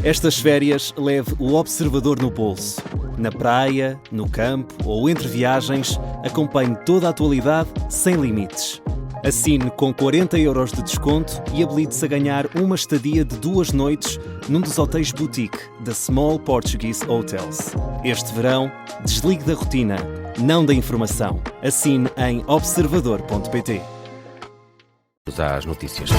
Estas férias leve o observador no bolso. Na praia, no campo ou entre viagens, acompanhe toda a atualidade sem limites. Assine com 40€ de desconto e habilite-se a ganhar uma estadia de 2 noites num dos hotéis boutique da Small Portuguese Hotels. Este verão, desligue da rotina, não da informação. Assine em observador.pt. Às notícias.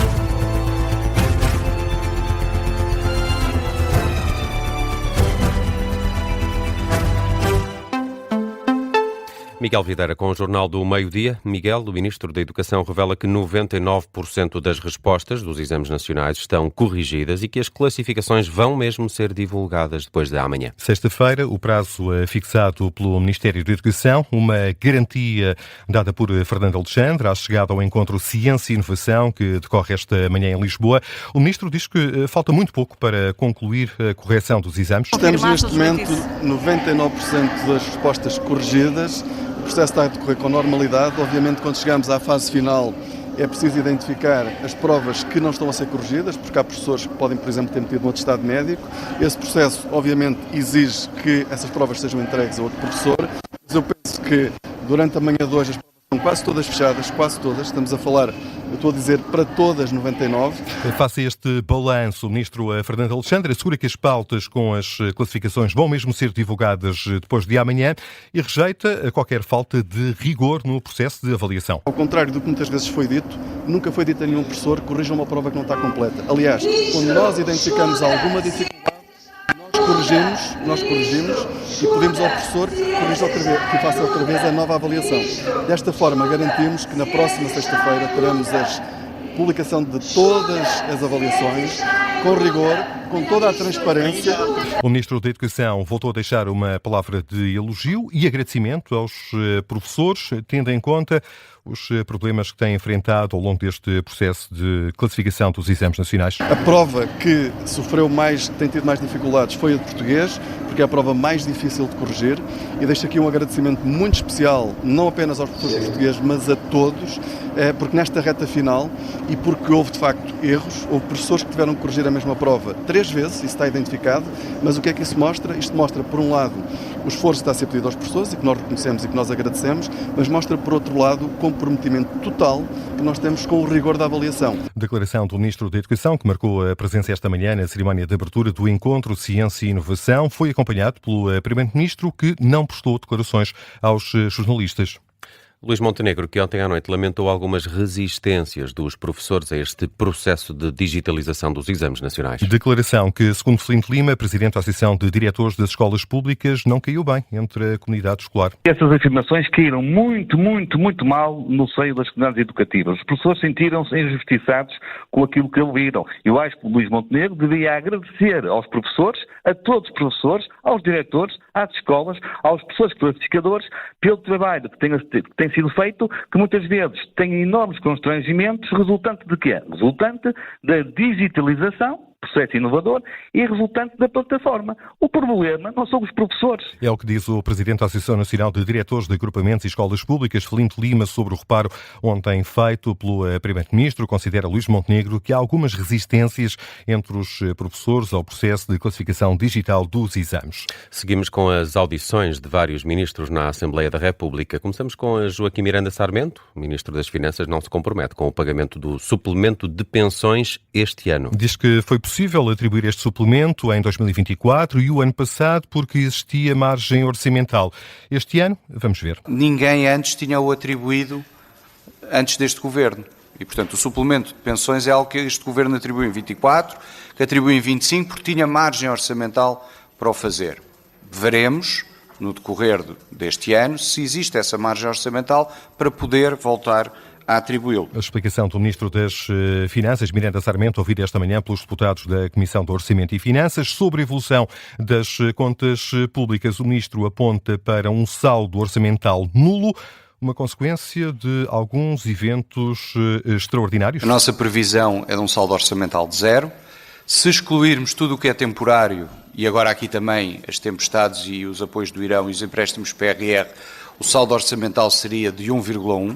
Miguel Videira com o Jornal do Meio-Dia. Miguel, o Ministro da Educação, revela que 99% das respostas dos exames nacionais estão corrigidas e que as classificações vão mesmo ser divulgadas depois de amanhã. Sexta-feira, o prazo é fixado pelo Ministério da Educação, uma garantia dada por Fernando Alexandre à chegada ao encontro Ciência e Inovação que decorre esta manhã em Lisboa. O Ministro diz que falta muito pouco para concluir a correção dos exames. Temos neste momento 99% das respostas corrigidas. O processo está a decorrer com normalidade. Obviamente, quando chegamos à fase final, é preciso identificar as provas que não estão a ser corrigidas, porque há professores que podem, por exemplo, ter metido um atestado médico. Esse processo, obviamente, exige que essas provas sejam entregues a outro professor. Mas eu penso que, durante a manhã de hoje, as provas estão quase todas fechadas, quase todas. Estamos a falar, eu estou a dizer, para todas 99. Face a este balanço, o Ministro Fernando Alexandre assegura que as pautas com as classificações vão mesmo ser divulgadas depois de amanhã e rejeita qualquer falta de rigor no processo de avaliação. Ao contrário do que muitas vezes foi dito, nunca foi dito a nenhum professor que corrija uma prova que não está completa. Aliás, quando nós identificamos alguma dificuldade, nós corrigimos e pedimos ao professor que faça outra vez a nova avaliação. Desta forma, garantimos que na próxima sexta-feira teremos a publicação de todas as avaliações, com rigor, com toda a transparência. O Ministro da Educação voltou a deixar uma palavra de elogio e agradecimento aos professores, tendo em conta os problemas que têm enfrentado ao longo deste processo de classificação dos exames nacionais. A prova que tem tido mais dificuldades foi a de português, porque é a prova mais difícil de corrigir, e deixo aqui um agradecimento muito especial, não apenas aos professores de português, mas a todos, porque nesta reta final, e porque houve de facto erros, houve professores que tiveram que corrigir a mesma prova 3 vezes, isso está identificado, mas o que é que isso mostra? Isto mostra, por um lado, o esforço que está a ser pedido aos professores e que nós reconhecemos e que nós agradecemos, mas mostra, por outro lado, o comprometimento total que nós temos com o rigor da avaliação. Declaração do Ministro da Educação, que marcou a presença esta manhã na cerimónia de abertura do Encontro Ciência e Inovação, foi acompanhado pelo Primeiro-Ministro, que não prestou declarações aos jornalistas. Luís Montenegro, que ontem à noite lamentou algumas resistências dos professores a este processo de digitalização dos exames nacionais. Declaração que, segundo Flint Lima, presidente da Associação de Diretores das Escolas Públicas, não caiu bem entre a comunidade escolar. Essas afirmações caíram muito mal no seio das comunidades educativas. Os professores sentiram-se injustiçados com aquilo que ouviram. Eu acho que o Luís Montenegro devia agradecer aos professores, a todos os professores, aos diretores, às escolas, aos professores classificadores, pelo trabalho que tem sido feito, que muitas vezes tem enormes constrangimentos, resultante de quê? Resultante da digitalização, processo inovador, e resultante da plataforma. O problema não são os professores. É o que diz o Presidente da Associação Nacional de Diretores de Agrupamentos e Escolas Públicas, Flint Lima, sobre o reparo ontem feito pelo Primeiro-Ministro. Considera Luís Montenegro que há algumas resistências entre os professores ao processo de classificação digital dos exames. Seguimos com as audições de vários ministros na Assembleia da República. Começamos com a Joaquim Miranda Sarmento. O Ministro das Finanças não se compromete com o pagamento do suplemento de pensões este ano. Diz que foi possível atribuir este suplemento em 2024 e o ano passado porque existia margem orçamental. Este ano, vamos ver. Ninguém antes tinha-o atribuído antes deste governo. E, portanto, o suplemento de pensões é algo que este governo atribuiu em 24, que atribuiu em 25, porque tinha margem orçamental para o fazer. Veremos, no decorrer deste ano, se existe essa margem orçamental para poder voltar a atribuí-lo. A explicação do Ministro das Finanças, Miranda Sarmento, ouvida esta manhã pelos deputados da Comissão de Orçamento e Finanças. Sobre a evolução das contas públicas, o Ministro aponta para um saldo orçamental nulo, uma consequência de alguns eventos extraordinários. A nossa previsão é de um saldo orçamental de 0. Se excluirmos tudo o que é temporário, e agora aqui também as tempestades e os apoios do Irão e os empréstimos PRR, o saldo orçamental seria de 1,1.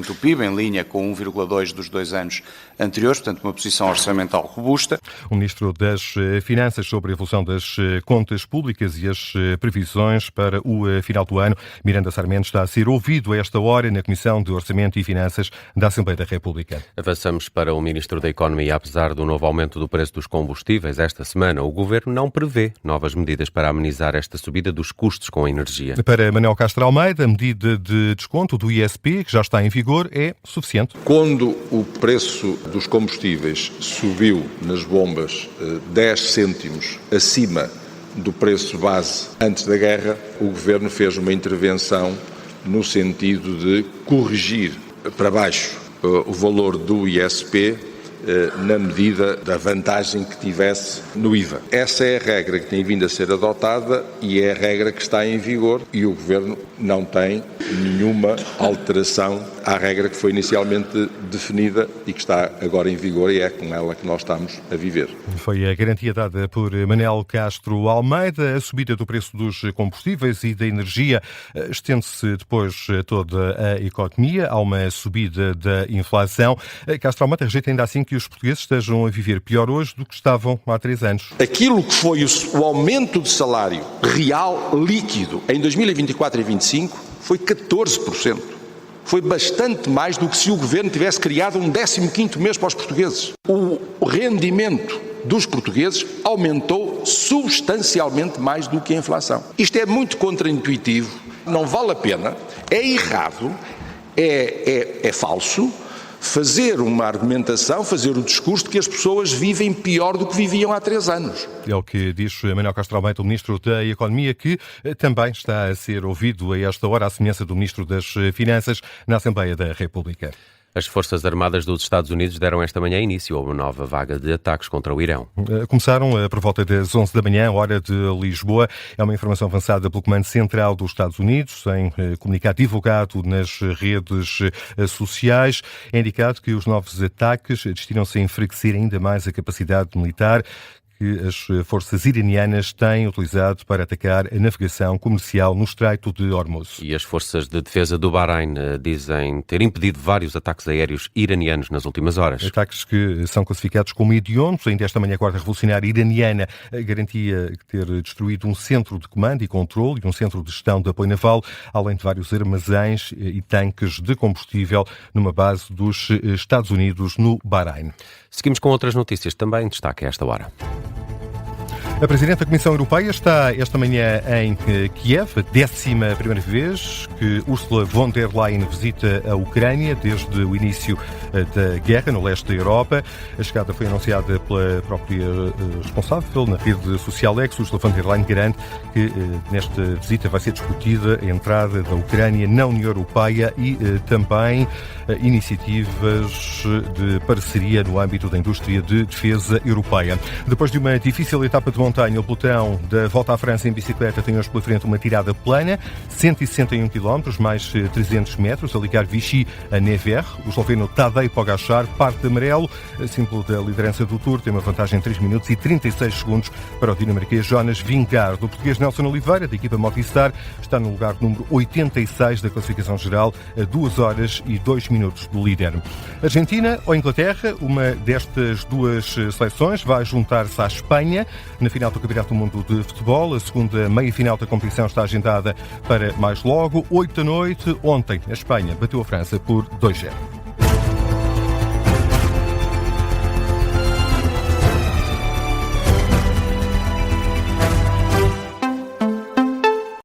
do PIB, em linha com 1,2% dos 2 anos anteriores, portanto uma posição orçamental robusta. O Ministro das Finanças sobre a evolução das contas públicas e as previsões para o final do ano. Miranda Sarmento está a ser ouvido a esta hora na Comissão de Orçamento e Finanças da Assembleia da República. Avançamos para o Ministro da Economia. Apesar do novo aumento do preço dos combustíveis esta semana, o Governo não prevê novas medidas para amenizar esta subida dos custos com a energia. Para Manuel Castro Almeida, a medida de desconto do ISP, que já está em vigor, é suficiente. Quando o preço dos combustíveis subiu nas bombas 10 cêntimos acima do preço base antes da guerra, o Governo fez uma intervenção no sentido de corrigir para baixo o valor do ISP na medida da vantagem que tivesse no IVA. Essa é a regra que tem vindo a ser adotada e é a regra que está em vigor e o Governo não tem nenhuma alteração à regra que foi inicialmente definida e que está agora em vigor e é com ela que nós estamos a viver. Foi a garantia dada por Manuel Castro Almeida. A subida do preço dos combustíveis e da energia estende-se depois a toda a economia. Há uma subida da inflação. Castro Almeida rejeita ainda assim que os portugueses estejam a viver pior hoje do que estavam há 3 anos. Aquilo que foi o aumento de salário real líquido em 2024 e 2025 foi 14%. Foi bastante mais do que se o Governo tivesse criado um 15º mês para os portugueses. O rendimento dos portugueses aumentou substancialmente mais do que a inflação. Isto é muito contraintuitivo, não vale a pena, é errado, é falso fazer uma argumentação, fazer o discurso de que as pessoas vivem pior do que viviam há 3 anos. É o que diz Manuel Castro Almeida, o Ministro da Economia, que também está a ser ouvido a esta hora, à semelhança do Ministro das Finanças, na Assembleia da República. As Forças Armadas dos Estados Unidos deram esta manhã início a uma nova vaga de ataques contra o Irão. Começaram por volta das 11 da manhã, hora de Lisboa. É uma informação avançada pelo Comando Central dos Estados Unidos, em comunicado divulgado nas redes sociais. É indicado que os novos ataques destinam-se a enfraquecer ainda mais a capacidade militar que as forças iranianas têm utilizado para atacar a navegação comercial no Estreito de Hormuz. E as forças de defesa do Bahrein dizem ter impedido vários ataques aéreos iranianos nas últimas horas. Ataques que são classificados como hediondos. Ainda esta manhã a Guarda Revolucionária Iraniana garantia ter destruído um centro de comando e controle e um centro de gestão de apoio naval, além de vários armazéns e tanques de combustível numa base dos Estados Unidos no Bahrein. Seguimos com outras notícias também em destaque a esta hora. A Presidente da Comissão Europeia está esta manhã em Kiev, a 11ª vez que Ursula von der Leyen visita a Ucrânia desde o início da guerra no leste da Europa. A chegada foi anunciada pela própria responsável na rede social X. Ursula von der Leyen garante que nesta visita vai ser discutida a entrada da Ucrânia na União Europeia e também iniciativas de parceria no âmbito da indústria de defesa europeia. Depois de uma difícil etapa de montanha, o pelotão da Volta à França em bicicleta tem hoje pela frente uma tirada plana, 161 km, mais 300 metros, a ligar Vichy a Nevers. O esloveno Tadej Pogačar parte amarelo, símbolo da liderança do Tour, tem uma vantagem de 3 minutos e 36 segundos para o dinamarquês Jonas Vingegaard. O português Nelson Oliveira, da equipa Movistar, está no lugar número 86 da classificação geral, a 2 horas e 2 minutos do líder. Argentina ou Inglaterra, uma destas duas seleções vai juntar-se à Espanha na final do Campeonato do Mundo de Futebol. A segunda meia-final da competição está agendada para mais logo, 8 da noite. Ontem, a Espanha bateu a França por 2-0.